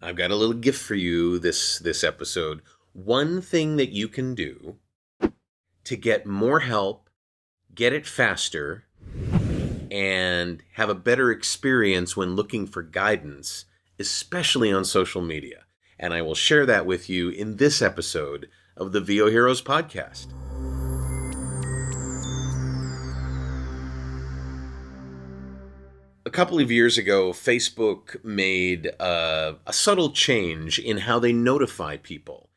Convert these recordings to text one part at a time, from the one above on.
I've got a little gift for you this episode. One thing that you can do to get more help, get it faster, and have a better experience when looking for guidance, especially on social media. And I will share that with you in this episode of the VO Heroes podcast. A couple of years ago, Facebook made a subtle change in how they notify people.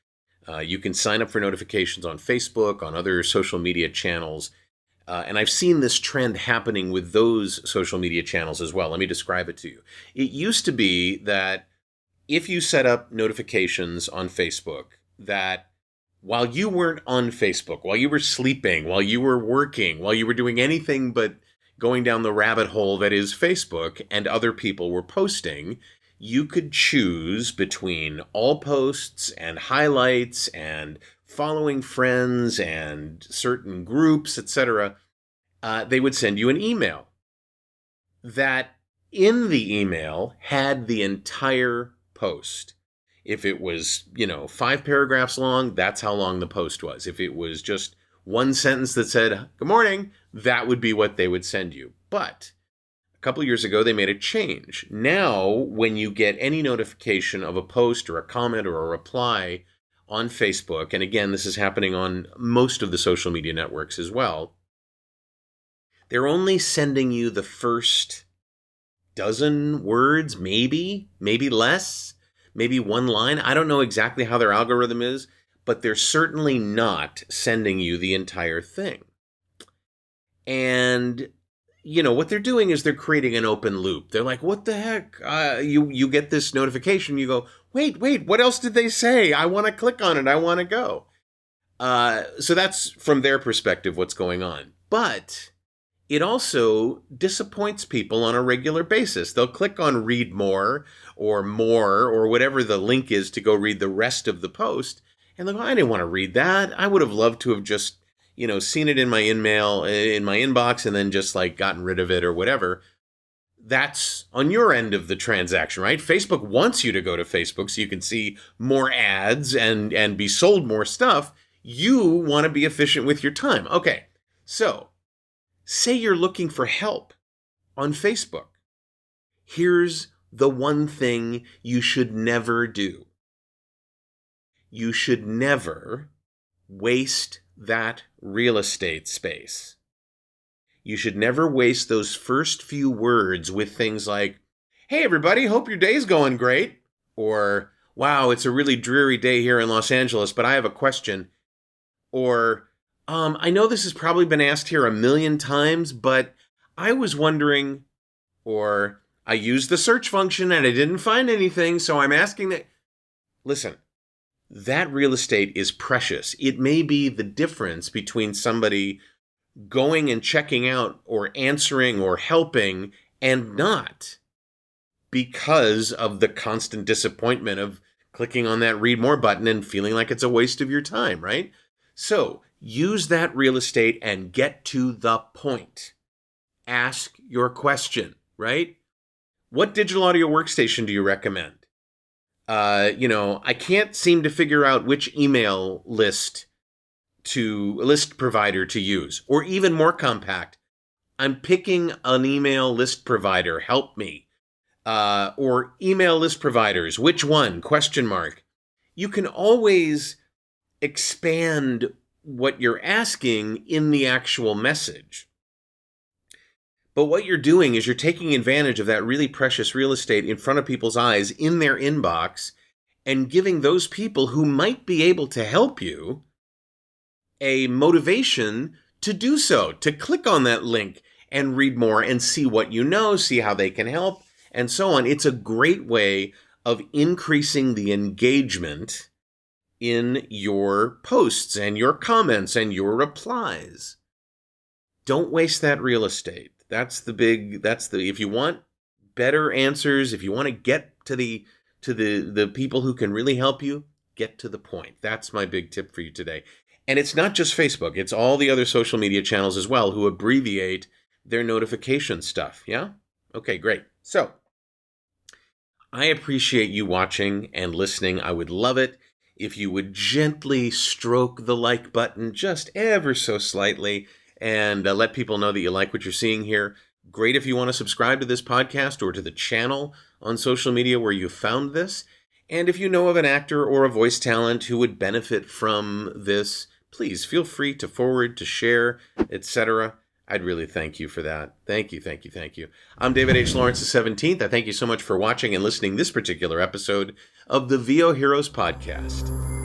You can sign up for notifications on Facebook, on other social media channels. And I've seen this trend happening with those social media channels as well. Let me describe it to you. It used to be that if you set up notifications on Facebook, that while you weren't on Facebook, while you were sleeping, while you were working, while you were doing anything but going down the rabbit hole that is Facebook and other people were posting, you could choose between all posts and highlights and following friends and certain groups, etc. They would send you an email that in the email had the entire post. If it was, 5 paragraphs long, that's how long the post was. If it was just one sentence that said, "Good morning," that would be what they would send you. But a couple of years ago, they made a change. Now, when you get any notification of a post or a comment or a reply on Facebook, and again, this is happening on most of the social media networks as well, they're only sending you the first dozen words, maybe less, maybe one line. I don't know exactly how their algorithm is, but they're certainly not sending you the entire thing. And, what they're doing is they're creating an open loop. They're like, what the heck? You get this notification, you go, wait, what else did they say? I want to click on it. I want to go. So that's from their perspective what's going on. But it also disappoints people on a regular basis. They'll click on read more or whatever the link is to go read the rest of the post. And they'll go, I didn't want to read that. I would have loved to have just, seen it in my in my inbox and then just gotten rid of it or whatever. That's on your end of the transaction, right? Facebook wants you to go to Facebook so you can see more ads and be sold more stuff. You want to be efficient with your time. Okay, so say you're looking for help on Facebook. Here's the one thing you should never do. You should never waste that real estate space. You should never waste those first few words with things like, "Hey everybody, hope your day's going great," or "Wow, it's a really dreary day here in Los Angeles, but I have a question," or I know this has probably been asked here a million times, but I was wondering, or I used the search function and I didn't find anything, so I'm asking that. Listen, that real estate is precious. It may be the difference between somebody going and checking out or answering or helping and not, because of the constant disappointment of clicking on that read more button and feeling like it's a waste of your time, right? So use that real estate and get to the point. Ask your question, right? What digital audio workstation do you recommend? I can't seem to figure out which email list provider to use. Or even more compact, I'm picking an email list provider. Help me. Or email list providers. Which one? Question mark. You can always expand what you're asking in the actual message. But what you're doing is you're taking advantage of that really precious real estate in front of people's eyes in their inbox and giving those people who might be able to help you a motivation to do so, to click on that link and read more and see what you know, see how they can help, and so on. It's a great way of increasing the engagement in your posts and your comments and your replies. Don't waste that real estate. If you want better answers, if you want to get to the people who can really help you, get to the point. That's my big tip for you today. And it's not just Facebook, it's all the other social media channels as well who abbreviate their notification stuff, yeah? Okay, great. So, I appreciate you watching and listening. I would love it if you would gently stroke the like button just ever so slightly and let people know that you like what you're seeing here. Great if you want to subscribe to this podcast or to the channel on social media where you found this. And if you know of an actor or a voice talent who would benefit from this, please feel free to forward, to share, etc. I'd really thank you for that. Thank you, thank you, thank you. I'm David H. Lawrence the 17th. I thank you so much for watching and listening this particular episode of the VO Heroes podcast.